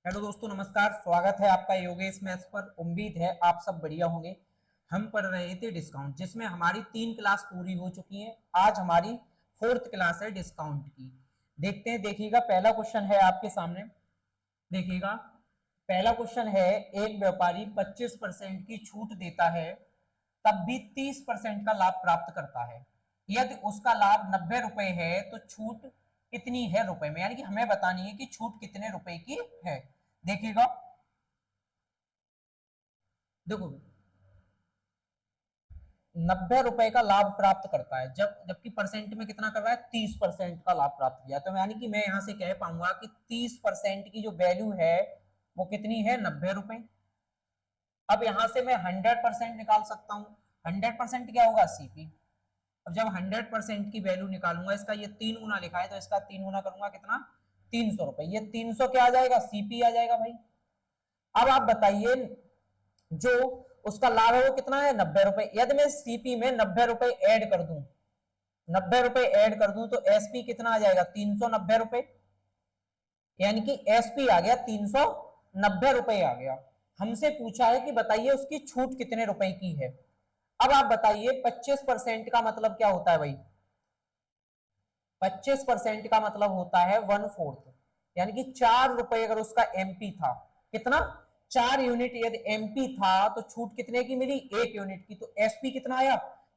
Hello दोस्तों, नमस्कार। स्वागत है आपका योगेश मैथ्स पर। उम्मीद है आप सब बढ़िया होंगे। हम पढ़ रहे थे डिस्काउंट, जिसमें हमारी 3 क्लास पूरी हो चुकी हैं। आज हमारी 4th क्लास है डिस्काउंट की। देखते हैं, देखिएगा पहला क्वेश्चन है आपके सामने। देखिएगा पहला क्वेश्चन है, एक व्यापारी 25% की छूट देता है तब भी 30% का लाभ प्राप्त करता है। यदि उसका लाभ 90 रुपए है तो छूट कितनी है रुपए में, यानी कि हमें बतानी है कि छूट कितने रुपए की है। देखिएगा, देखो 90 रुपए का लाभ प्राप्त करता है, जबकि परसेंट में कितना कर रहा है, 30% का लाभ प्राप्त किया। तो यानी कि मैं यहां से कह पाऊंगा कि 30% की जो वैल्यू है वो कितनी है, 90 रुपए। अब यहां से मैं 100% निकाल सकता हूँ। 100% क्या होगा, सीपी। अब जब 100% की वैल्यू निकालूंगा, इसका ये 3 गुना लिखा है तो इसका 3 गुना करूंगा, कितना, 300 रुपए। ये 300 क्या आ जाएगा, सीपी आ जाएगा भाई। अब आप बताइए, जो उसका लाभ है वो कितना है, 90 रुपए। यदि मैं सीपी में 90 रुपए ऐड कर दूं, 90 रुपए ऐड कर दूं, तो एसपी कितना आ जाएगा, 390 रुपए। यानी कि एसपी आ गया 390 रुपए आ गया। हमसे पूछा है कि बताइए उसकी छूट कितने रुपए की है। अब आप बताइए 25% का मतलब क्या होता है भाई। 25% का मतलब होता है 1/4, यानी कि 4 रुपए अगर उसका एमपी था, कितना, 4 यूनिट यदि एमपी था तो छूट कितने की मिली, 1 यूनिट की। तो एसपी कितना आया,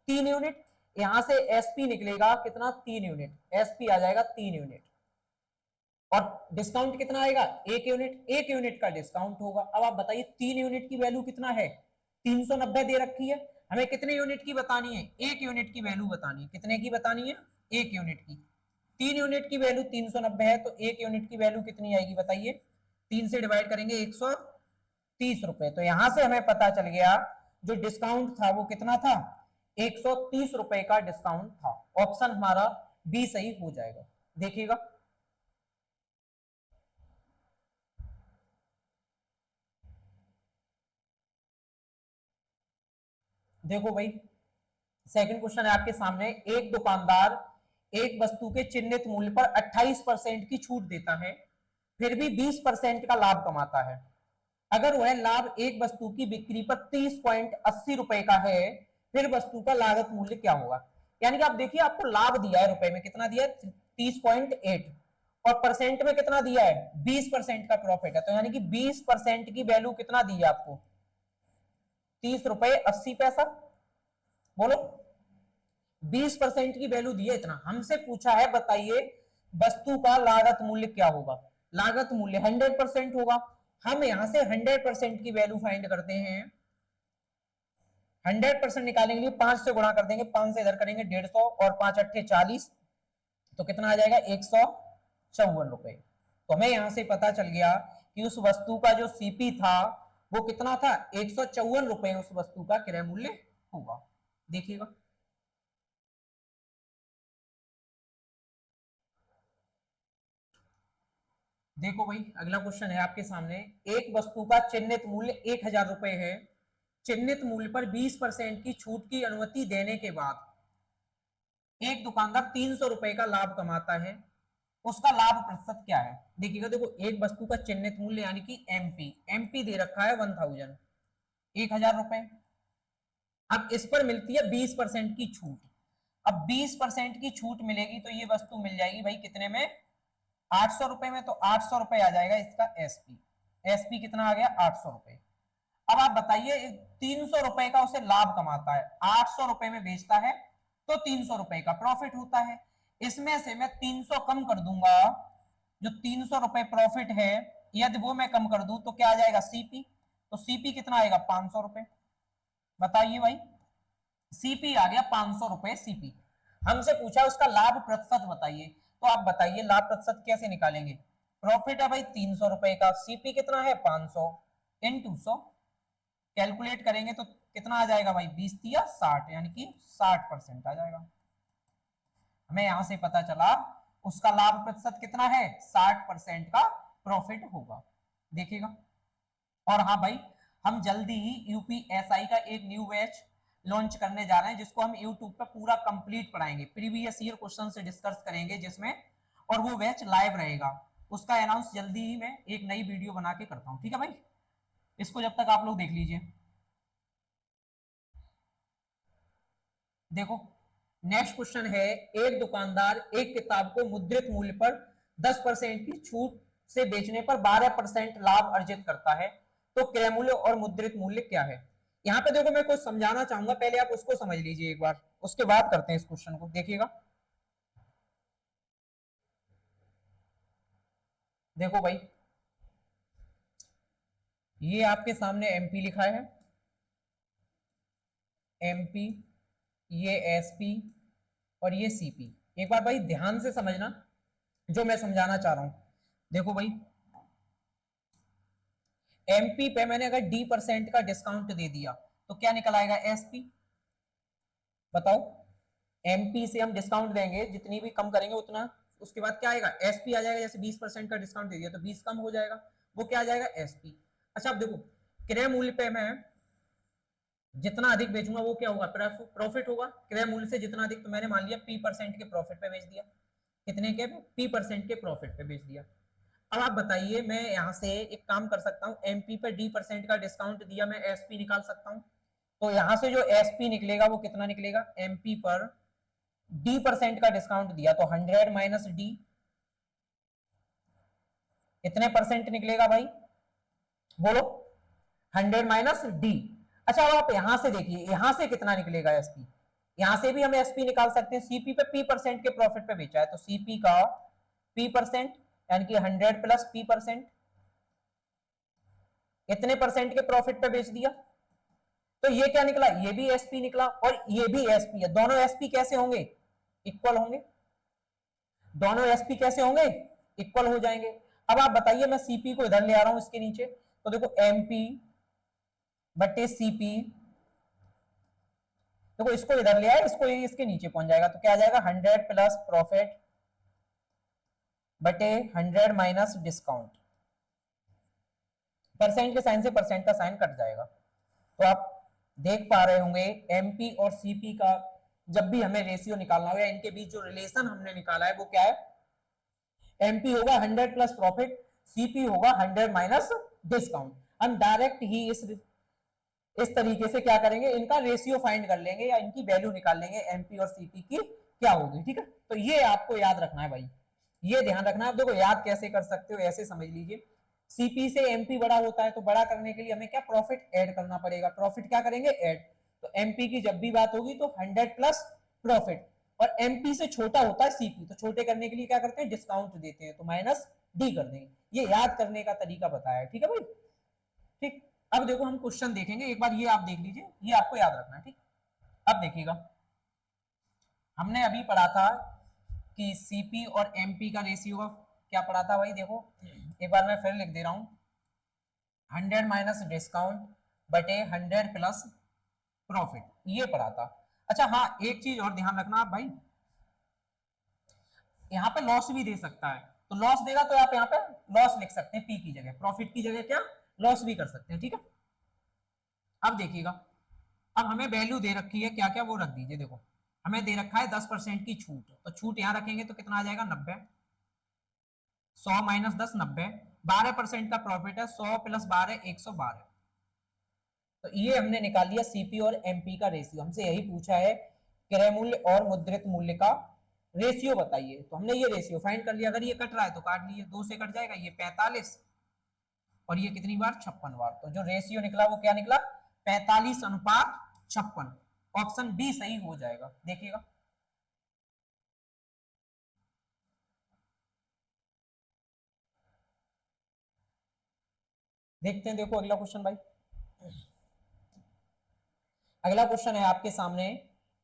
3 यूनिट। यहां से एसपी निकलेगा कितना, 3 यूनिट। एसपी आ जाएगा 3 यूनिट। और डिस्काउंट कितना आएगा, 1 यूनिट। 1 यूनिट का डिस्काउंट होगा। अब आप बताइए 3 यूनिट की वैल्यू कितना है, 390 दे रखी है। हमें कितने यूनिट की बतानी है, 1 यूनिट की वैल्यू बतानी है। कितने की बतानी है, 1 यूनिट की। 3 यूनिट की वैल्यू 390 है, तो 1 यूनिट की वैल्यू कितनी आएगी बताइए। 3 से डिवाइड करेंगे, 130 रुपए। तो यहां से हमें पता चल गया जो डिस्काउंट था वो कितना था, 130 रुपए का डिस्काउंट था। ऑप्शन हमारा बी सही हो जाएगा। देखिएगा, देखो भाई, सेकंड क्वेश्चन है आपके सामने। एक दुकानदार एक वस्तु के चिन्हित मूल्य पर 28% की छूट देता है, फिर भी 20% का लाभ कमाता है। अगर वह लाभ एक वस्तु की बिक्री पर 30.80 रुपए का है, फिर वस्तु का लागत मूल्य क्या होगा। यानी कि आप देखिए, आपको लाभ दिया है रुपए में, कितना दिया है, 30.8, और परसेंट में कितना दिया है, 20% का प्रॉफिट है। तो यानी कि 20% की वैल्यू कितना दी है आपको, 30 रुपए 80 पैसा। बोलो, 20% की वैल्यू दी है इतना। हमसे पूछा है बताइए वस्तु का लागत मूल्य क्या होगा। लागत मूल्य 100% होगा। हम यहां से 100% की वैल्यू फाइंड करते हैं। 100% निकालने के लिए 5 से गुणा कर देंगे, 5 से इधर करेंगे 150, और 5 अट्ठे 40, तो कितना आ जाएगा, 154 रुपए। तो हमें यहां से पता चल गया कि उस वस्तु का जो सीपी था वो कितना था, 154 रुपए उस वस्तु का क्रय मूल्य होगा। देखिएगा, देखो भाई, अगला क्वेश्चन है आपके सामने। एक वस्तु का चिन्हित मूल्य 1000 रुपए है। चिन्हित मूल्य पर 20% की छूट की अनुमति देने के बाद एक दुकानदार 300 रुपए का लाभ कमाता है। उसका लाभ प्रतिशत क्या है। देखिएगा, देखो एक वस्तु का चिन्हित मूल्य यानी कि एमपी, एमपी दे रखा है 1000, 1000 रुपए। अब इस पर मिलती है 20% की छूट। अब 20% की छूट मिलेगी तो ये वस्तु मिल जाएगी भाई कितने में, 800 रुपए में। तो 800 रुपए आ जाएगा इसका एसपी। एसपी कितना आ गया, 800 रुपए। अब आप बताइए, 300 रुपए का उसे लाभ कमाता है, 800 रुपए में बेचता है, तो 300 रुपए का प्रॉफिट होता है। इसमें से मैं 300 कम कर दूंगा, जो 300 रुपए प्रॉफिट है, यदि वो मैं कम कर दूं तो क्या आ जाएगा, सीपी। तो सीपी कितना आएगा, 500 रुपए। बताइए भाई, सीपी आ गया 500 रुपए सीपी। हमसे पूछा उसका लाभ प्रतिशत बताइए। तो आप बताइए लाभ प्रतिशत कैसे निकालेंगे। प्रॉफिट है भाई 300 रुपए का, सीपी कितना है, 500 इंटू 100। कैलकुलेट करेंगे तो कितना आ जाएगा भाई, 20 या 60, यानी कि 60% आ जाएगा। हमें यहां से पता चला उसका लाभ प्रतिशत कितना है, 60% का प्रॉफिट होगा। देखिएगा, और हाँ भाई, हम जल्दी ही यूपीएसआई का एक न्यू बैच लॉन्च करने जा रहे हैं, जिसको हम यूट्यूब पर पूरा कंप्लीट पढ़ाएंगे, प्रीवियस ईयर क्वेश्चन से डिस्कस करेंगे जिसमें, और वो बैच लाइव रहेगा। उसका अनाउंस जल्दी ही मैं एक नई वीडियो बना के करता हूँ, ठीक है भाई। इसको जब तक आप लोग देख लीजिए। देखो नेक्स्ट क्वेश्चन है, एक दुकानदार एक किताब को मुद्रित मूल्य पर 10% की छूट से बेचने पर 12% लाभ अर्जित करता है, तो क्रय मूल्य और मुद्रित मूल्य क्या है। यहाँ पे देखो मैं कुछ समझाना चाहूंगा, पहले आप उसको समझ लीजिए एक बार, उसके बाद करते हैं इस क्वेश्चन को। देखिएगा, देखो भाई ये आपके सामने एमपी लिखा है, एमपी, ये एसपी और ये सीपी। एक बार भाई ध्यान से समझना जो मैं समझाना चाह रहा हूं। देखो भाई एमपी पे मैंने अगर D% का डिस्काउंट दे दिया तो क्या निकल आएगा, एसपी। बताओ, एमपी से हम डिस्काउंट देंगे, जितनी भी कम करेंगे उतना, उसके बाद क्या आएगा, एसपी आ जाएगा। जैसे 20% का डिस्काउंट दे दिया तो 20 कम हो जाएगा, वो क्या आ जाएगा, एसपी। अच्छा अब देखो क्रय मूल्य पे मैं जितना अधिक बेचूंगा वो क्या होगा, प्रॉफिट होगा। क्रय मूल्य से जितना अधिक, तो मैंने मान लिया P% के प्रॉफिट पे बेच दिया। कितने के, P% के प्रॉफिट पे बेच दिया। अब आप बताइए, मैं यहां से एक काम कर सकता हूं, एमपी पर D% का डिस्काउंट दिया, मैं एसपी निकाल सकता हूं। तो यहां से जो एसपी निकलेगा वो कितना निकलेगा, एमपी पर D% का डिस्काउंट दिया तो 100 माइनस डी, कितने परसेंट निकलेगा भाई, बोलो, 100 माइनस डी। अच्छा अब आप यहां से देखिए, यहां से कितना निकलेगा एसपी, यहां से भी हम एसपी निकाल सकते हैं। सीपी पे P% के प्रॉफिट पे बेचा है तो सीपी का P% यानी कि 100 प्लस P%, इतने परसेंट के प्रॉफिट पे बेच दिया। तो ये क्या निकला, ये भी एसपी निकला और ये भी एसपी है। दोनों एसपी कैसे होंगे, इक्वल होंगे। दोनों एसपी कैसे होंगे, इक्वल हो जाएंगे। अब आप बताइए, मैं सीपी को इधर ले आ रहा हूं इसके नीचे, तो देखो एमपी बटे सीपी, देखो इसको इधर ले आए, इसको इसके नीचे पहुंच जाएगा तो क्या आ जाएगा, 100 प्लस प्रॉफिट बटे 100 माइनस डिस्काउंट। परसेंट के साइन से परसेंट का साइन कट जाएगा। तो आप देख पा रहे होंगे एमपी और सीपी का जब भी हमें रेशियो निकालना हो या इनके बीच जो रिलेशन हमने निकाला है वो क्या है, एमपी होगा 100 प्लस प्रॉफिट, सीपी होगा 100 माइनस डिस्काउंट। हम डायरेक्ट ही इस तरीके से क्या करेंगे, इनका रेशियो फाइंड कर लेंगे या इनकी वैल्यू निकाल लेंगे, एमपी और सीपी की क्या होगी, ठीक है। तो ये आपको याद रखना है भाई, ये ध्यान रखना है। आप देखो याद कैसे कर सकते हो, ऐसे समझ लीजिए, सीपी से एमपी बड़ा होता है तो बड़ा करने के लिए हमें क्या, प्रॉफिट ऐड करना पड़ेगा। प्रॉफिट क्या करेंगे, ऐड। तो एमपी की जब भी बात होगी तो 100 प्लस प्रॉफिट, और एमपी से छोटा होता है सीपी, तो छोटे करने के लिए क्या करते हैं, डिस्काउंट देते हैं, तो माइनस डी कर देंगे। ये याद करने का तरीका बताया है, ठीक है भाई, ठीक। अब देखो हम क्वेश्चन देखेंगे, एक बार ये आप देख लीजिए, ये आपको याद रखना है, ठीक। अब देखिएगा, हमने अभी पढ़ा था कि सीपी और एमपी का रेशियो का क्या पढ़ा था भाई, देखो एक बार मैं फिर लिख दे रहा हूं, 100 माइनस डिस्काउंट बटे 100 प्लस प्रॉफिट, ये पढ़ा था। अच्छा हाँ, एक चीज और ध्यान रखना आप भाई, यहाँ पे लॉस भी दे सकता है, तो लॉस देगा तो आप यहाँ पे लॉस लिख सकते हैं, पी की जगह, प्रॉफिट की जगह क्या, लॉस भी कर सकते हैं, ठीक है। अब देखिएगा, अब हमें वैल्यू दे रखी है क्या क्या, वो रख दीजिए। देखो हमें दे रखा है 10% की छूट, तो छूट यहां रखेंगे तो कितना आ जाएगा, 90, 100 माइनस 10 90, 12% का प्रॉफिट है, 100 प्लस 12 112। तो ये हमने निकाल लिया सीपी और एमपी का रेशियो। हमसे यही पूछा है क्रय मूल्य और मुद्रित मूल्य का रेशियो बताइए, तो हमने ये रेशियो फाइंड कर लिया। अगर ये कट रहा है तो काट लिए, 2 से कट जाएगा, ये 45 और ये कितनी बार, 56 बार। तो जो रेशियो निकला वो क्या निकला, 45:56। ऑप्शन बी सही हो जाएगा, देखिएगा। देखते हैं, देखो अगला क्वेश्चन भाई। अगला क्वेश्चन है आपके सामने,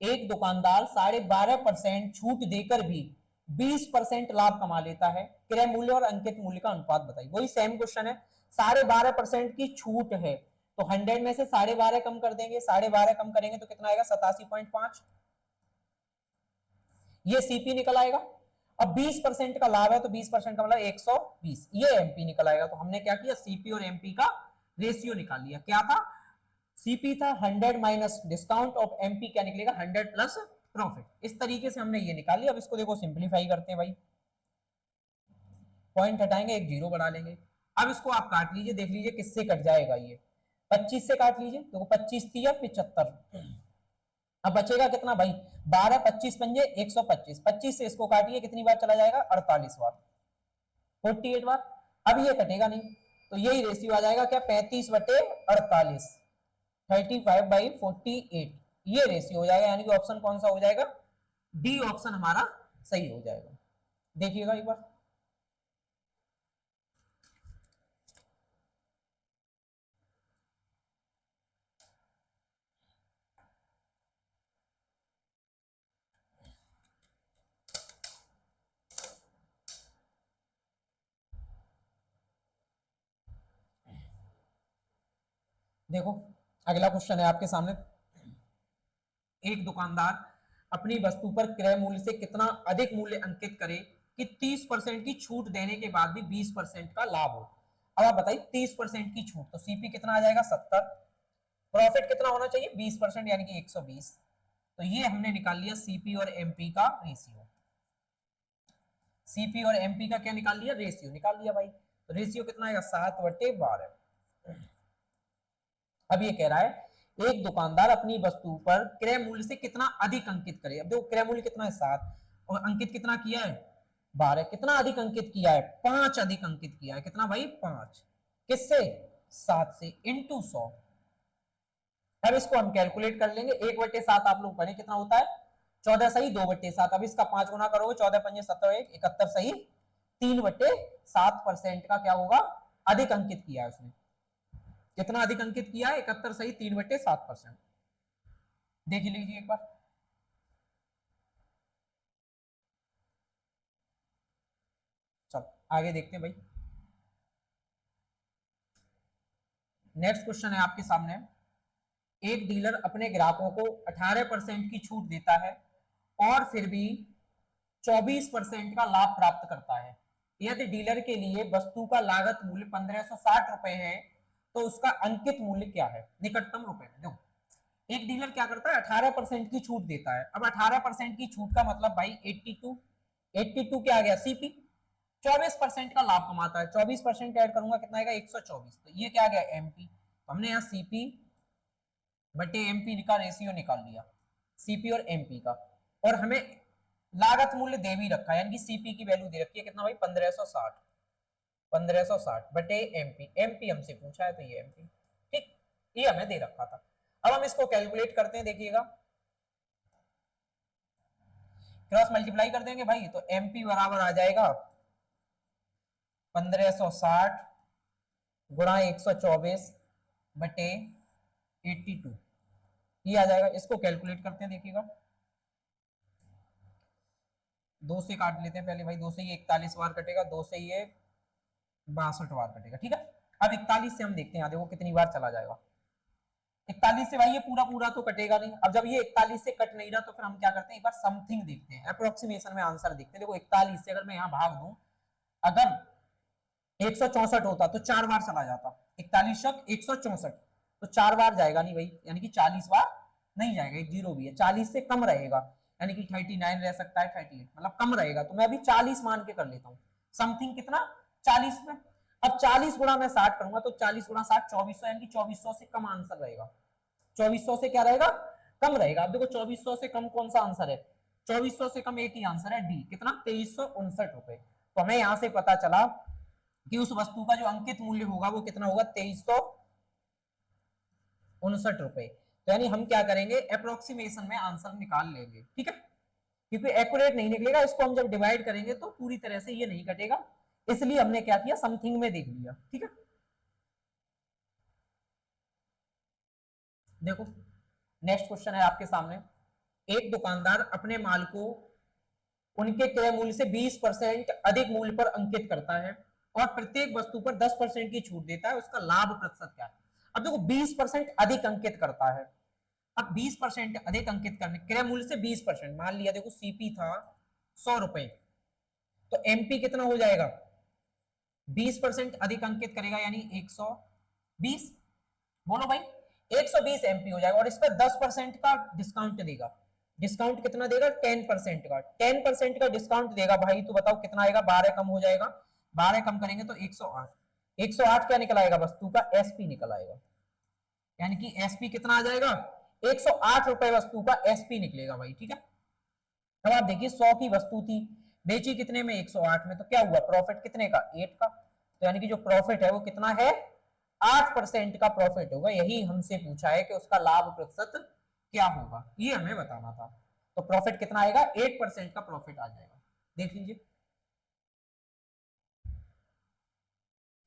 एक दुकानदार 12.5% छूट देकर भी 20% लाभ कमा लेता है, क्रय मूल्य और अंकित मूल्य का अनुपात बताइए। वही सेम क्वेश्चन है, 12.5% की छूट है तो 100 में से 12.5 कम कर देंगे, 12.5 कम करेंगे तो कितना आएगा, 87.5, ये सीपी निकल आएगा। अब 20% का लाभ है तो 20% का मतलब 120, ये एमपी निकल आएगा। तो हमने क्या किया, सीपी और एमपी का रेशियो निकाल लिया। क्या था, सीपी था 100 माइनस डिस्काउंट, ऑफ एमपी क्या निकलेगा, 100 प्लस प्रॉफिट। इस तरीके से हमने ये निकाल लिया। अब इसको देखो सिंप्लीफाई करते हैं भाई, पॉइंट हटाएंगे, एक जीरो बढ़ा लेंगे। अब इसको आप काट लीजिए, देख लीजिए किससे कट जाएगा ये। 25 से काट लीजिए, देखो 25 तिया 75। अब बचेगा कितना भाई, 12, 25 पंजे 125, 25 से इसको काटिए, कितनी बार चला जाएगा, 48 बार, 48 बार। अब ये कटेगा नहीं, तो यही रेशियो आ जाएगा क्या, 35/48, 35/48, ये रेशियो हो जाएगा। यानी कि ऑप्शन कौन सा हो जाएगा, डी ऑप्शन हमारा सही हो जाएगा। देखिएगा एक बार, देखो अगला क्वेश्चन है आपके सामने। एक दुकानदार अपनी वस्तु पर क्रय मूल्य से कितना अधिक मूल्य अंकित करे कि 30% की छूट देने के बाद भी 20% का लाभ हो। अब आप बताइए 30% की छूट, तो सीपी कितना आ जाएगा, 70, प्रॉफिट कितना होना चाहिए, 20%, यानी कि 120। तो ये हमने निकाल लिया सीपी और एमपी का रेशियो। सीपी और एमपी का क्या निकाल लिया, रेशियो निकाल लिया भाई। तो रेशियो कितना आएगा, 7/12। अब ये कह रहा है एक दुकानदार अपनी वस्तु पर क्रय मूल्य से कितना अधिक अंकित करे। अब देखो क्रय मूल्य कितना है, 7, और अंकित कितना किया है, 12। कितना अधिक अंकित किया है, 5 अधिक अंकित किया है। कितना भाई, 5। किससे, 7 से, इंटू 100। अब इसको हम कैलकुलेट कर लेंगे, 1/7 आप लोग पढ़े कितना होता है, 14 सही 2/7। अब इसका 5 गुना करोगे, 14 पंजे 17, 71 सही 3/7% का क्या होगा, अधिक अंकित किया है उसने। कितना अधिक अंकित किया है, 71 सही 3/7%। देख लीजिए एक बार, चलो आगे देखते हैं भाई। नेक्स्ट क्वेश्चन है आपके सामने। एक डीलर अपने ग्राहकों को 18% की छूट देता है और फिर भी 24% का लाभ प्राप्त करता है। यदि डीलर के लिए वस्तु का लागत मूल्य 1560 रुपए है तो उसका अंकित मूल्य क्या है, निकटतम रुपए में। देखो एक डीलर क्या करता है, 18% की छूट देता है। अब 18% की छूट का मतलब भाई 82, 82 क्या आ गया, सीपी। 24% का लाभ कमाता है, 24% ऐड करूंगा कितना आएगा, 124। तो ये क्या आ गया, एमपी। तो हमने यहाँ सीपी बटे एमपी का रेशियो निकाल लिया, सीपी और एमपी का। और हमें लागत मूल्य दे भी रखा है, यानी कि सीपी की वैल्यू दे रखी है कितना भाई, 1560, 1560 बटे एमपी। एमपी हमसे पूछा है तो ये एमपी, ठीक, ये हमें दे रखा था। अब हम इसको कैलकुलेट करते हैं, देखिएगा क्रॉस मल्टीप्लाई कर देंगे भाई, तो एमपी बराबर आ जाएगा 1560 गुणा 124 बटे 82, ये आ जाएगा। इसको कैलकुलेट करते हैं, देखिएगा 2 से काट लेते हैं पहले भाई, 2 से ये 41 बार कटेगा, 2 से ये 62 बार कटेगा, ठीक है। अब 41 से हम देखते हैं, देखो कितनी बार चला जाएगा। 41 से भाई ये पूरा पूरा तो कटेगा नहीं। अब जब ये 41 से कट नहीं रहा तो फिर हम क्या करते हैं, एक बार समथिंग देखते हैं, अप्रोक्सीमेशन में आंसर देखते हैं। देखो 41 से अगर मैं यहाँ भाग दूं, अगर 164 होता तो 4 बार चला जाता, 41 164, तो 4 बार जाएगा नहीं भाई, यानी कि 40 बार नहीं जाएगा, एक जीरो भी है, 40 से कम रहेगा, यानी कि 39 रह सकता है, 38, मतलब कम रहेगा। तो मैं अभी 40 मान के कर लेता हूँ, समथिंग कितना, 40 में। अब 40 गुणा मैं 60 करूंगा, तो 40 गुणा 60 2400, यानी कि 2400 से कम आंसर रहेगा। 2400 से क्या रहेगा, कम रहेगा। अब देखो 2400 से कम कौन सा आंसर है, 2400 से कम एक ही आंसर है, डी। कितना, 2359 रुपए। तो हमें यहां से पता चला कि उस वस्तु का जो अंकित मूल्य होगा वो कितना होगा, 2359 रुपए। तो यानी हम क्या करेंगे, अप्रोक्सीमेशन में आंसर निकाल लेंगे, ठीक है, क्योंकि एक्यूरेट नहीं निकलेगा। इसको हम जब डिवाइड करेंगे तो पूरी तरह से ये नहीं कटेगा, इसलिए हमने क्या किया, समथिंग में देख लिया, ठीक है। देखो नेक्स्ट क्वेश्चन है आपके सामने। एक दुकानदार अपने माल को उनके क्रय मूल्य से 20% अधिक मूल्य पर अंकित करता है और प्रत्येक वस्तु पर 10% की छूट देता है, उसका लाभ प्रतिशत क्या है। अब देखो 20% अधिक अंकित करता है। अब 20% अधिक अंकित करने, क्रय मूल्य से 20%, मान लिया देखो सीपी था 100 रुपए, तो एमपी कितना हो जाएगा, 20% अधिक अंकित करेगा यानी 120, बोलो भाई 120 एमपी हो जाएगा। और इस पर 10% का डिस्काउंट देगा, डिस्काउंट कितना देगा, 10% का, 10% का डिस्काउंट देगा भाई। तो बताओ कितना आएगा, 12 कम हो जाएगा, 12 कम करेंगे तो 108। 108 क्या निकल आएगा, वस्तु का एसपी निकल आएगा, यानी कि एसपी कितना आ जाएगा, 108 रुपए वस्तु का एसपी निकलेगा भाई, ठीक है। अब आप देखिए 100 की वस्तु थी, बेची कितने में, 108 में, तो क्या हुआ, प्रॉफिट कितने का, 8 का। तो यानी कि जो प्रॉफिट है वो कितना है, 8% का प्रॉफिट होगा। यही हमसे पूछा है कि उसका लाभ प्रतिशत क्या होगा, ये हमें बताना था। तो प्रॉफिट कितना आएगा, 8% का प्रॉफिट आ जाएगा। देख लीजिए,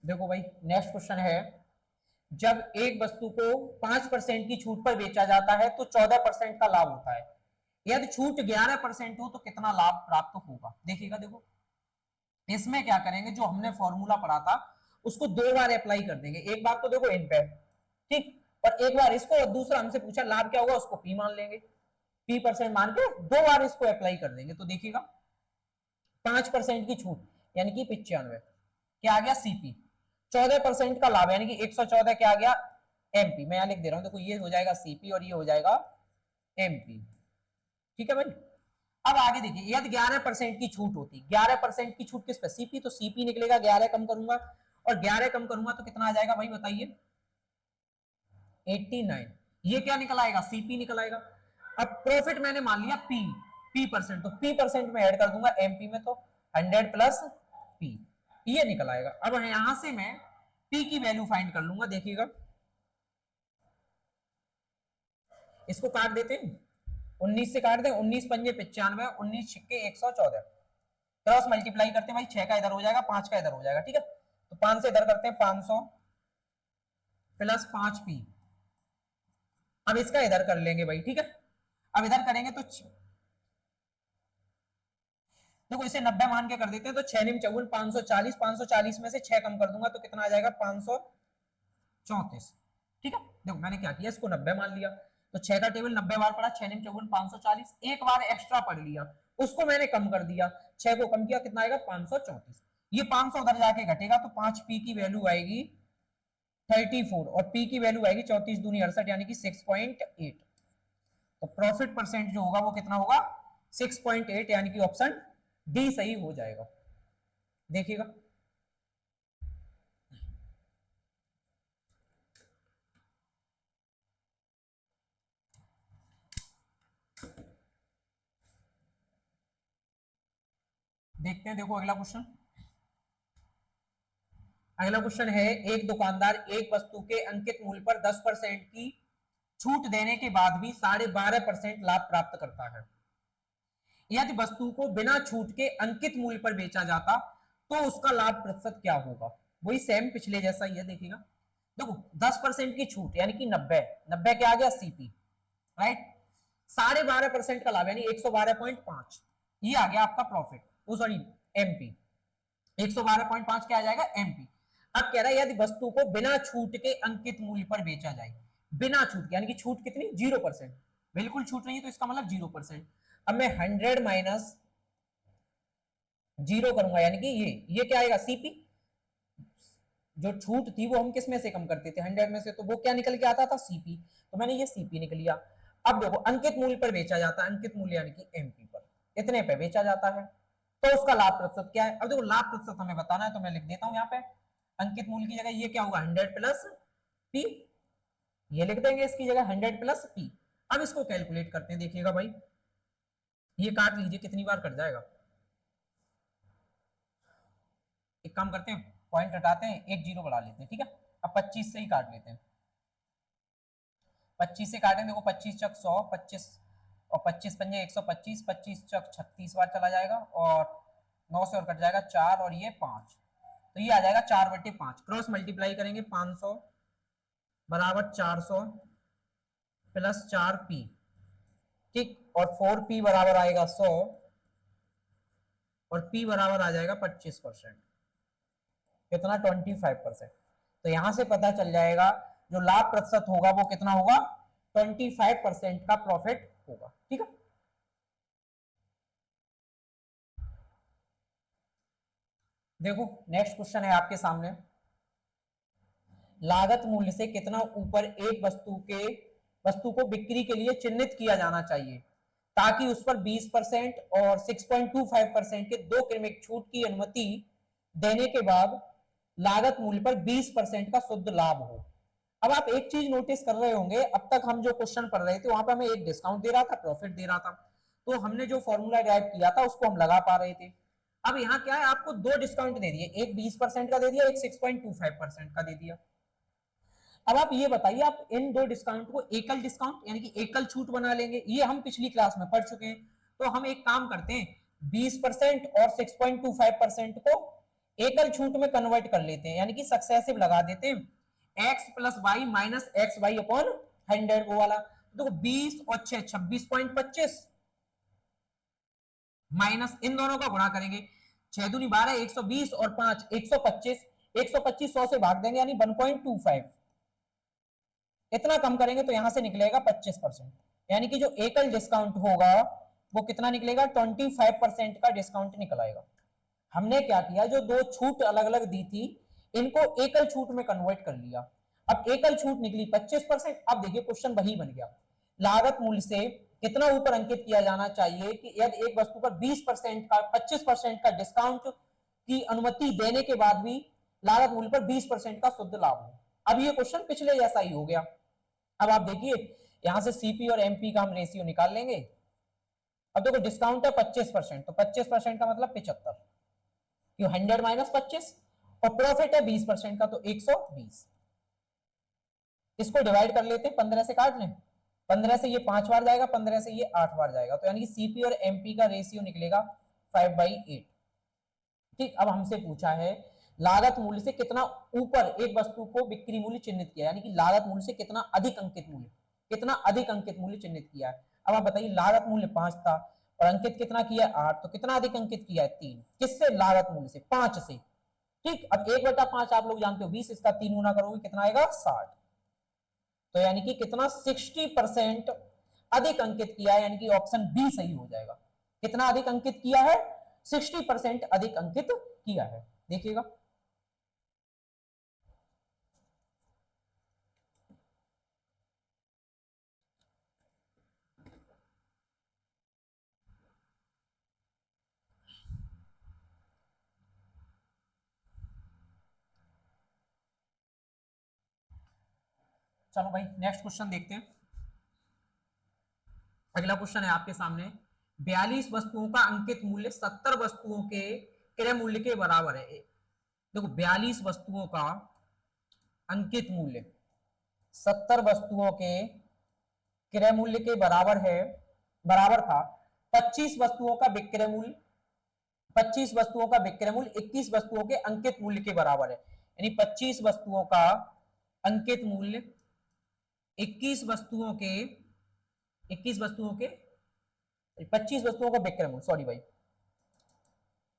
देखो भाई नेक्स्ट क्वेश्चन है, जब एक वस्तु को 5% की छूट पर बेचा जाता है तो 14% का लाभ होता है। यदि छूट 11% हो तो कितना लाभ प्राप्त होगा। देखिएगा, देखो इसमें क्या करेंगे, जो हमने फॉर्मूला पढ़ा था उसको 2 बार अप्लाई कर देंगे। एक बार तो देखो इन पे, ठीक, और एक बार इसको, और दूसरा हमसे पूछा लाभ क्या होगा, उसको पी मान लेंगे, पी परसेंट मान के 2 बार इसको अप्लाई कर देंगे। तो देखिएगा 5% की छूट यानी कि 95, क्या आ गया, सीपी। 14% का लाभ यानी कि 114 क्या आ गया, एमपी। मैं यहां लिख दे रहा हूं, देखो ये हो जाएगा सीपी और ये हो जाएगा एमपी, ठीक है भाई। अब आगे देखिए, यदि 11% की छूट होती, 11% की छूट किस पे, सीपी, तो सीपी निकलेगा, 11 कम करूंगा और 11 कम करूंगा तो कितना आ जाएगा भाई बताइए, 89। ये क्या निकल आएगा, सीपी निकल आएगा। अब प्रॉफिट मैंने मान लिया पी, पी परसेंट, तो पी परसेंट में ऐड कर दूंगा एमपी में, तो 100 प्लस पी, ये निकल आएगा। अब यहां से मैं पी की वैल्यू फाइंड कर लूंगा। देखिएगा इसको काट देते हैं, 19 से काट दें, 19 पंजे 95, 19 छिक्के 114, क्रॉस मल्टीप्लाई करते हैं भाई, 6 का इधर हो जाएगा, 5 का इधर हो जाएगा, ठीक है। तो 5 से इधर करते हैं, 500 प्लस 5p। अब इसका इधर कर लेंगे भाई, ठीक है। अब इधर करेंगे तो देखो इसे 90 मान के कर देते हैं, तो 6 निम 54, 540, 540 में से 6 कम कर दूंगा तो कितना आ जाएगा, 534, ठीक है। देखो मैंने क्या किया, इसको 90 मान लिया, तो 6 का टेबल 90 बार पढ़ा, 6 निम 54, 540, एक बार एक्स्ट्रा पढ़ लिया, उसको मैंने कम कर दिया, 6 को कम किया, कितना आएगा, 534। ये 500 उधर जाके घटेगा तो 5p की वैल्यू आएगी 34 और p की वैल्यू आएगी 34 दूनी 68 यानी कि 6.8। तो प्रॉफिट परसेंट जो होगा वो कितना होगा, 6.8, यानी कि ऑप्शन डी सही हो जाएगा। देखिएगा देखते हैं, देखो अगला क्वेश्चन। अगला क्वेश्चन है, एक दुकानदार एक वस्तु के अंकित मूल्य पर 10% की छूट देने के बाद भी 12.5% लाभ प्राप्त करता है। यदि वस्तु को बिना छूट के अंकित मूल्य पर बेचा जाता तो उसका लाभ प्रतिशत क्या होगा। वही सेम पिछले जैसा ही है, देखिएगा देखो 10% की छूट यानी कि 90, 90 क्या आ गया, सीपी, राइट। 12.5% का लाभ यानी 112.5, ये आ गया आपका प्रॉफिट, वो सॉरी एमपी, 112.5 क्या आ जाएगा, एमपी। अब कह रहा है यदि वस्तु को बिना छूट के अंकित मूल्य पर बेचा जाए, बिना छूट यानी कि छूट कितनी, 0%, बिल्कुल छूट नहीं है तो इसका मतलब 0%। अब मैं 100 माइनस 0 करूंगा यानी कि ये क्या आएगा, सीपी। जो छूट थी वो हम किस में से कम करते थे, 100 में से, तो वो क्या निकल के आता था, सीपी। तो मैंने ये सीपी निकल लिया। अब देखो अंकित मूल्य पर बेचा जाता है, अंकित मूल्य यानी कि एमपी पर, इतने पे बेचा जाता है, तो उसका लाभ प्रतिशत क्या है। अब देखो लाभ प्रतिशत हमें बताना है, तो मैं लिख देता हूं यहाँ पे, अंकित मूल्य की जगह ये क्या होगा, 100 प्लस पी, ये लिख देंगे इसकी जगह 100 प्लस पी। अब इसको कैलकुलेट करते हैं, देखिएगा भाई ये काट लीजिए, कितनी बार कट जाएगा, एक काम करते हैं पॉइंट हटाते हैं, एक जीरो बढ़ा लेते हैं, ठीक है। अब 25 से ही काट लेते हैं, 25 से काटें, देखो 25 चक 100, 25 और 25 पंजे 125, 25 चक 36 बार चला जाएगा और 9 से और कट जाएगा 4 और ये 5, तो ये आ जाएगा 4/5। क्रॉस मल्टीप्लाई करेंगे, 500 बराबर 400 प्लस 4p, ठीक, और 4p बराबर आएगा 100 और p बराबर आ जाएगा 25%, कितना, 25%। तो यहां से पता चल जाएगा जो लाभ प्रतिशत होगा वो कितना होगा, 25% का प्रॉफिट होगा, ठीक है। देखो नेक्स्ट क्वेश्चन है आपके सामने, लागत मूल्य से कितना ऊपर एक वस्तु को बिक्री के लिए चिन्हित किया जाना चाहिए ताकि उस पर 20% और 6.25% के दो क्रमिक छूट की अनुमति देने के बाद लागत मूल्य पर 20% का शुद्ध लाभ हो। अब आप एक चीज नोटिस कर रहे होंगे, अब तक हम जो क्वेश्चन पढ़ रहे थे वहां पर हमें एक डिस्काउंट दे रहा था, प्रॉफिट दे रहा था, तो हमने जो फॉर्मूला ड्राइव किया था उसको हम लगा पा रहे थे। अब यहाँ क्या है, आपको दो डिस्काउंट दे दिए, एक 20% का दे दिया, एक 6.25% का दे दिया। अब आप ये बताइए, आप इन दो डिस्काउंट को एकल डिस्काउंट यानी कि एकल छूट बना लेंगे, ये हम पिछली क्लास में पढ़ चुके हैं। तो हम एक काम करते हैं, 20% और 6.25% को एकल छूट में कन्वर्ट कर लेते हैं, यानी कि सक्सेसिव लगा देते हैं, x plus Y minus X Y upon 100 वो वाला। तो 20 और 6 26.25 माइनस इन दोनों का गुणा करेंगे, 6 दूनी 12, 120 और 5 125, 125 100 से भाग देंगे यानी 1.25, इतना कम करेंगे तो यहां से निकलेगा 25%, यानी कि जो एकल डिस्काउंट होगा वो कितना निकलेगा, 25% का डिस्काउंट निकल आएगा। हमने क्या किया, जो दो छूट अलग अलग दी थी इनको एकल छूट में कन्वर्ट कर लिया। अब एकल छूट निकली 25%। अब देखिए क्वेश्चन वही बन गया, लागत मूल्य से कितना ऊपर अंकित किया जाना चाहिए कि यदि एक वस्तु पर 20% का 25% का डिस्काउंट की अनुमति देने के बाद भी लागत मूल्य पर 20% का शुद्ध लाभ हो। अब ये क्वेश्चन पिछले जैसा ही हो गया। अब आप देखिए यहां से सीपी और एमपी का हम रेशियो निकाल लेंगे। अब देखो डिस्काउंट है 25%, तो 25% का मतलब 75, क्यों 100 माइनस 25, और प्रॉफिट है 20% का तो 120। इसको डिवाइड कर लेते हैं, 15 से काट लें, 15 से ये 5 बार जाएगा, 15 से ये 8 बार जाएगा, तो यानी कि सीपी और एमपी का रेशियो निकलेगा 5/8। ठीक, अब हमसे पूछा है लागत मूल्य से कितना ऊपर एक वस्तु को बिक्री मूल्य चिन्हित किया, यानी कि लागत मूल्य से कितना अधिक अंकित मूल्य, कितना अधिक अंकित मूल्य चिन्हित किया है। अब आप बताइए, लागत मूल्य 5 था और अंकित कितना किया 8, तो कितना अधिक अंकित किया है 3, किससे, लागत मूल्य से, 5 से। ठीक, अब 1/5 आप लोग जानते हो 20, इसका 3 गुना करोगे कितना आएगा 60, तो यानी कि कितना 60% अधिक अंकित किया है, यानी कि ऑप्शन बी सही हो जाएगा। कितना अधिक अंकित किया है, 60% अधिक अंकित किया है, देखिएगा। चलो भाई नेक्स्ट क्वेश्चन देखते हैं। अगला क्वेश्चन है आपके सामने, 42 वस्तुओं का अंकित मूल्य 70 वस्तुओं के क्रय मूल्य के बराबर है। देखो 42 वस्तुओं का अंकित मूल्य 70 वस्तुओं के क्रय मूल्य के बराबर है, बराबर था 25 वस्तुओं का विक्रय मूल्य, 25 वस्तुओं का विक्रय मूल्य 21 वस्तुओं के अंकित मूल्य के बराबर है, यानी 25 वस्तुओं का अंकित मूल्य 21 वस्तुओं के 21 वस्तुओं के 25 वस्तुओं का विक्रय मूल्य, सॉरी भाई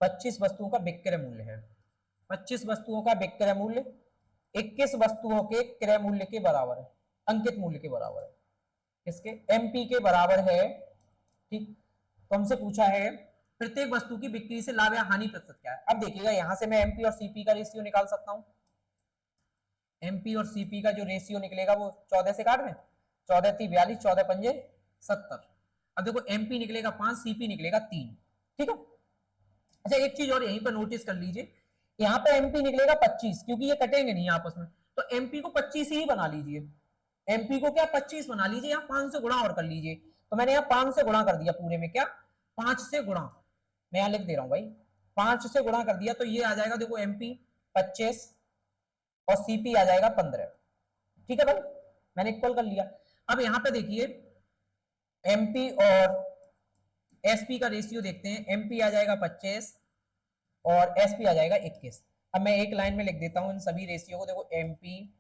25 वस्तुओं का विक्रय मूल्य है, 25 वस्तुओं का विक्रय मूल्य 21 वस्तुओं के क्रय मूल्य के बराबर है, अंकित मूल्य के बराबर है, इसके एमपी के बराबर है। ठीक, तो हमसे पूछा है प्रत्येक वस्तु की बिक्री से लाभ या हानि प्रतिशत क्या है। अब देखिएगा यहां से मैं एमपी और सीपी का रेशियो निकाल सकता हूं, एमपी और सीपी का जो रेशियो निकलेगा वो 14 से काट दें, 14 थी 42, 14 पंजे 70। अब देखो एमपी निकलेगा 5, सीपी निकलेगा 3। ठीक है, अच्छा एक चीज और यहीं पर नोटिस कर लीजिए, यहाँ पे एमपी निकलेगा 25, क्योंकि ये कटेंगे नहीं आपस में, तो एमपी को 25 ही बना लीजिए, एमपी को क्या 25 बना लीजिए, यहाँ 5 से गुणा और कर लीजिए, तो मैंने यहाँ 5 से गुणा कर दिया पूरे में, क्या 5 से गुणा, मैं यहाँ लिख दे रहा हूँ भाई 5 से गुणा कर दिया, तो ये आ जाएगा देखो एमपी 25 और सीपी आ जाएगा 15। ठीक है भाई, मैंने इक्वल कर लिया। अब यहाँ पे देखिए एमपी और एसपी का रेशियो देखते हैं, एमपी आ जाएगा 25 और एसपी आ जाएगा 21। अब मैं एक लाइन में लिख देता हूं इन सभी रेशियो को, देखो एमपी,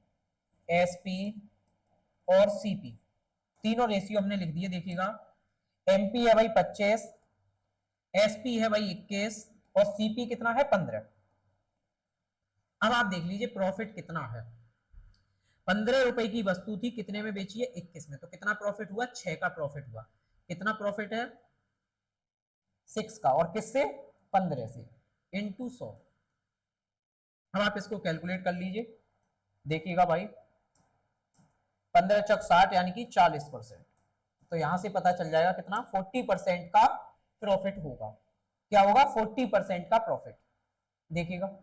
एसपी और सीपी, तीनों रेशियो हमने लिख दिए, देखिएगा एमपी है भाई 25, एसपी है भाई 21 और सीपी कितना है 15। अब आप देख लीजिए प्रॉफिट कितना है, 15 रुपए की वस्तु थी, कितने में बेची है 21 में, तो कितना प्रॉफिट हुआ 6 का प्रॉफिट हुआ, कितना प्रॉफिट है 6 का, और किससे 15 से, इंटू 100। अब आप इसको कैलकुलेट कर लीजिए, देखिएगा भाई 15 चक 60 यानी कि 40%, तो यहां से पता चल जाएगा कितना 40% का प्रॉफिट होगा, क्या होगा 40% का प्रॉफिट, देखिएगा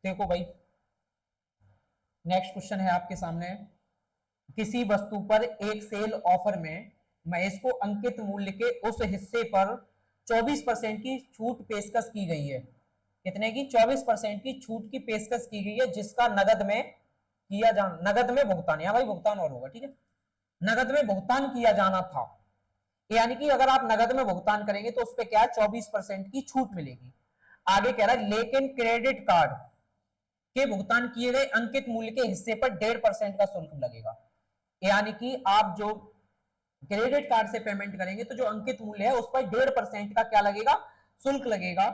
देखो भाई नेक्स्ट क्वेश्चन है आपके सामने, किसी वस्तु पर एक सेल ऑफर में महेश को अंकित मूल्य के उस हिस्से पर 24% की छूट पेशकश की गई है। कितने की? 24% की छूट की पेशकश की गई है, जिसका नगद में भुगतान, या भाई भुगतान और होगा, ठीक है, नगद में भुगतान किया जाना था। यानी कि अगर आप नगद में भुगतान करेंगे तो उस पर क्या है, 24% की छूट मिलेगी। आगे कह रहा है लेकिन क्रेडिट कार्ड के भुगतान किए गए अंकित मूल्य के हिस्से पर 1.5% का शुल्क लगेगा। यानी कि आप जो क्रेडिट कार्ड से पेमेंट करेंगे तो जो अंकित मूल्य है उस पर 1.5% का क्या लगेगा, शुल्क लगेगा।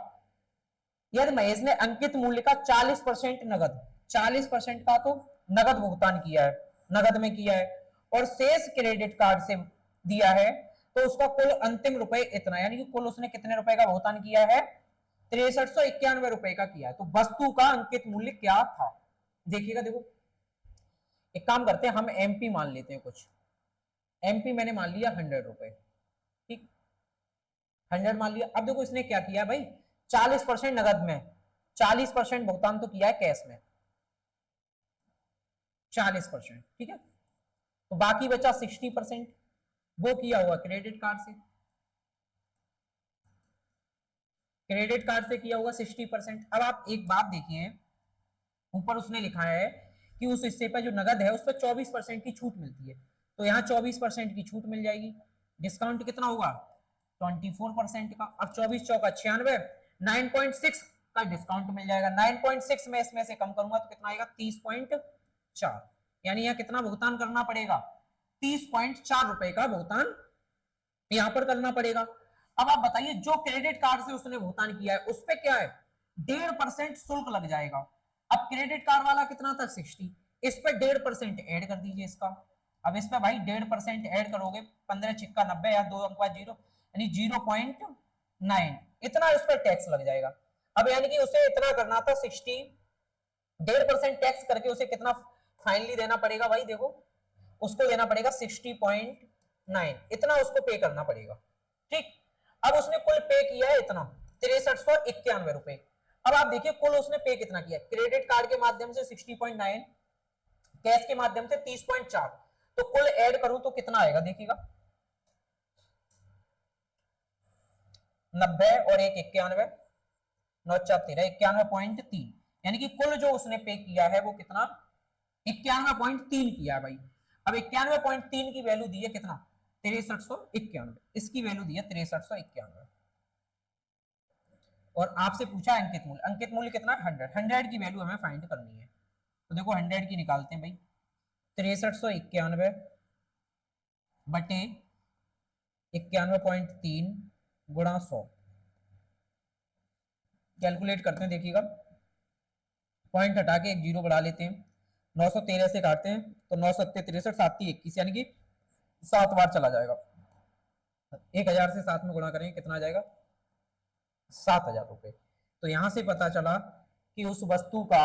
यदि महेश ने अंकित मूल्य का 40% नगद, 40% का तो नगद भुगतान किया है, नगद में किया है, और शेष क्रेडिट कार्ड से दिया है, तो उसका कुल अंतिम रुपए इतना, यानी कि कुल उसने कितने रुपए का भुगतान किया है, 6391 रुपए का किया है। तो वस्तु का अंकित मूल्य क्या था, देखिएगा। देखो एक काम करते हैं, हम एमपी मान लेते हैं कुछ, एमपी मैंने मान लिया 100 रुपए, ठीक, 100 मान लिया। अब देखो इसने क्या किया भाई, 40% नगद में, 40% भुगतान तो किया है कैश में, 40%, ठीक है, तो बाकी बचा 60%, वो किया हुआ क्रेडिट कार्ड से, क्रेडिट कार्ड से किया हुआ 60%। अब आप एक बात देखिए, ऊपर उसने लिखा है कि उस हिस्से पर जो नगद है उस पर 24% की छूट मिलती है, तो यहाँ 24% की छूट मिल जाएगी। डिस्काउंट कितना होगा, 24% का। अब 24 चौका 96, 9.6 का डिस्काउंट मिल जाएगा। 9.6 में इसमें से कम करूंगा तो कितना आएगा, 30.4, यानी यहाँ कितना भुगतान करना पड़ेगा, 30.4 रुपए का भुगतान यहां पर करना पड़ेगा। अब आप बताइए जो क्रेडिट कार्ड से उसने भुगतान किया है उस पर क्या है, 1.5% शुल्क लग जाएगा। अब क्रेडिट कार्ड वाला कितना था, 60, इस पर 1.5% ऐड कर दीजिए इसका। अब इस पर भाई 1.5% ऐड करोगे, 15 छिक्का 90 या 2 अंक बाद 0, यानी 0.9, इतना इस पर टैक्स लग जाएगा। अब यानी कि उसे इतना करना था 60, 1.5% टैक्स करके उसे कितना फाइनली देना पड़ेगा भाई, देखो उसको देना पड़ेगा 60.9, इतना उसको पे करना पड़ेगा, ठीक। अब उसने कुल पे किया है इतना, 6391 रुपए। अब आप देखिए कुल उसने पे कितना किया, क्रेडिट कार्ड के माध्यम से 60.9, कैश के माध्यम से 30.4, तो कुल ऐड करूं तो कितना आएगा, देखिएगा 90 और 1 91, 9 4 13, 91.3, यानी कि कुल जो उसने पे किया है वो कितना, 91.3 किया है भाई। अब 91.3 की वैल्यू दी है कितना, 6391, इसकी वैल्यू दी है 6391, और आपसे पूछा अंकित मूल्य, अंकित मूल्य कितना, 100, 100 की वैल्यू हमें फाइंड करनी है। तो देखो 100 की निकालते हैं भाई, 6391 बटे 91.3 गुणा 100, कैलकुलेट करते हैं, देखिएगा पॉइंट हटा के एक जीरो बढ़ा लेते हैं, 913 से काटते हैं तो 9 7 63 7 21, यानी कि 7 बार चला जाएगा। 1000 से 7 में गुणा करेंगे कितना आ जाएगा, 7000 रुपए। तो यहां से पता चला कि उस वस्तु का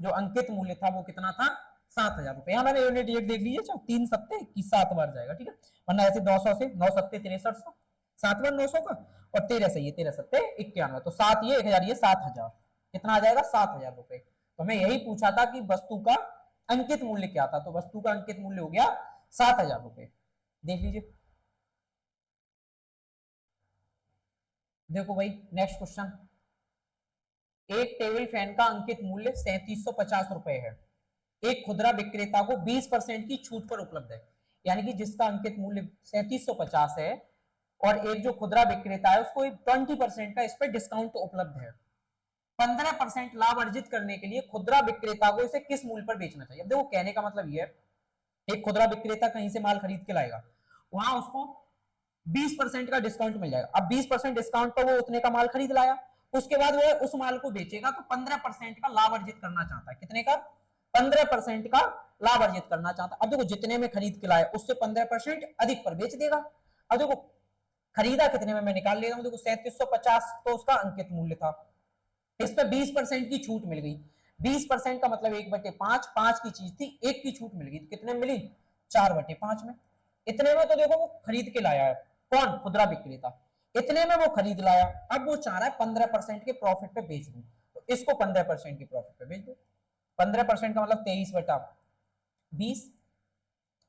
जो अंकित मूल्य था वो कितना था, 7000 रुपए। यहाँ मैंने यूनिट एक देख लीजिए, 3 सत्ते की 7 बार जाएगा, ठीक है, वरना ऐसे 900 से 9 सत्ते 6300, 7 बार 900 का, और 13 से ये 13 सत्ते 91, तो 7 ये 1000 ये 7000, कितना आ जाएगा, 7000 रुपए। तो हमें यही पूछा था कि वस्तु का अंकित मूल्य क्या था, तो वस्तु का अंकित मूल्य हो गया 7000 रुपए। देख लीजिए, देखो भाई नेक्स्ट क्वेश्चन, एक टेबल फैन का अंकित मूल्य 3750 रुपए है, एक खुदरा विक्रेता को 20% की छूट पर उपलब्ध है, यानी कि जिसका अंकित मूल्य 3750 है और एक जो खुदरा विक्रेता है उसको 20% का इस पर डिस्काउंट उपलब्ध है। 15% लाभ अर्जित करने के लिए खुदरा विक्रेता को इसे किस मूल्य पर बेचना चाहिए। देखो कहने का मतलब यह है, एक खुदरा विक्रेता कहीं से माल खरीद के लाएगा, वहां उसको 20% का डिस्काउंट मिल जाएगा। अब 20% डिस्काउंट पर वो उतने का माल खरीद लाया, उसके बाद वो उस माल को बेचेगा तो 15% का लाभ अर्जित करना चाहता है, कितने का, 15% का लाभ अर्जित करना चाहता है। अब देखो जितने में खरीद के लाया उससे 15% अधिक पर बेच देगा। अब देखो खरीदा कितने में मैं निकाल लेता हूं, देखो 3750 तो उसका अंकित मूल्य था, इस पर 20% की छूट मिल गई। 20% का मतलब 1/5, 5 की चीज थी, 1 की छूट मिल गई, कितने मिली, 4/5 में। इतने में तो देखो वो खरीद के लाया है, कौन, खुदरा विक्रेता, इतने में वो खरीद लाया, अब वो चाह रहा है 15% के प्रॉफिट पे बेच दूं, तो इसको 15% की प्रॉफिट पे बेच दो। 15% का मतलब 23/20,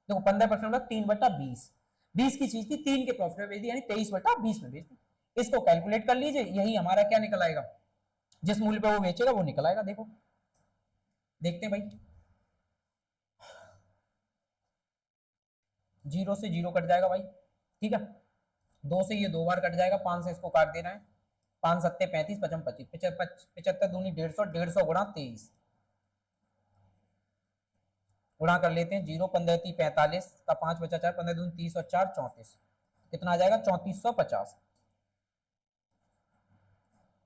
देखो 15% मतलब 3/20, 20 की चीज थी 3 के प्रॉफिट में बेच दी, यानी 23/20 में बेच दी। इसको कैलकुलेट कर लीजिए, यही हमारा क्या निकल आएगा, जिस मूल्य पे वो बेचेगा वो निकल आएगा। देखो देखते हैं भाई, 0 से 0 कट जाएगा भाई, ठीक है, 2 से ये 2 बार कट जाएगा, 5 से इसको काट देना है, 5 सत्ते 35, 55 25, 75 दूनी 150, 150 गुणा 23, गुणा कर लेते हैं, 0 15 × 45 का 5 बचा 4, 15 दूनी 30 और 4 34, कितना आ जाएगा 3450,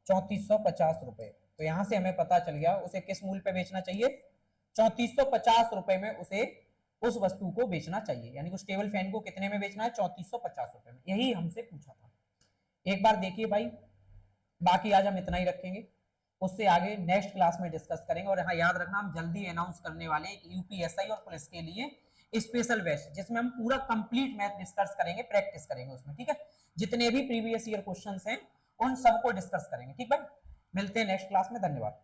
3450 रुपए। तो यहां से हमें पता चल गया उसे किस मूल्य पे बेचना चाहिए, 3450 रुपए में उसे उस वस्तु को बेचना चाहिए, यानी उस टेबल फैन को कितने में बेचना है, 3450 रुपए में, यही हमसे पूछा था। एक बार देखिए भाई, बाकी आज हम इतना ही रखेंगे, उससे आगे नेक्स्ट क्लास में डिस्कस करेंगे। और हाँ याद रखना, हम जल्दी अनाउंस करने वाले एक यूपीएसआई और पुलिस के लिए स्पेशल बैच, जिसमें हम पूरा कंप्लीट मैथ डिस्कस करेंगे, प्रैक्टिस करेंगे उसमें, ठीक है, जितने भी प्रीवियस ईयर क्वेश्चंस हैं उन सबको डिस्कस करेंगे, ठीक भाई। मिलते हैं नेक्स्ट क्लास में, धन्यवाद।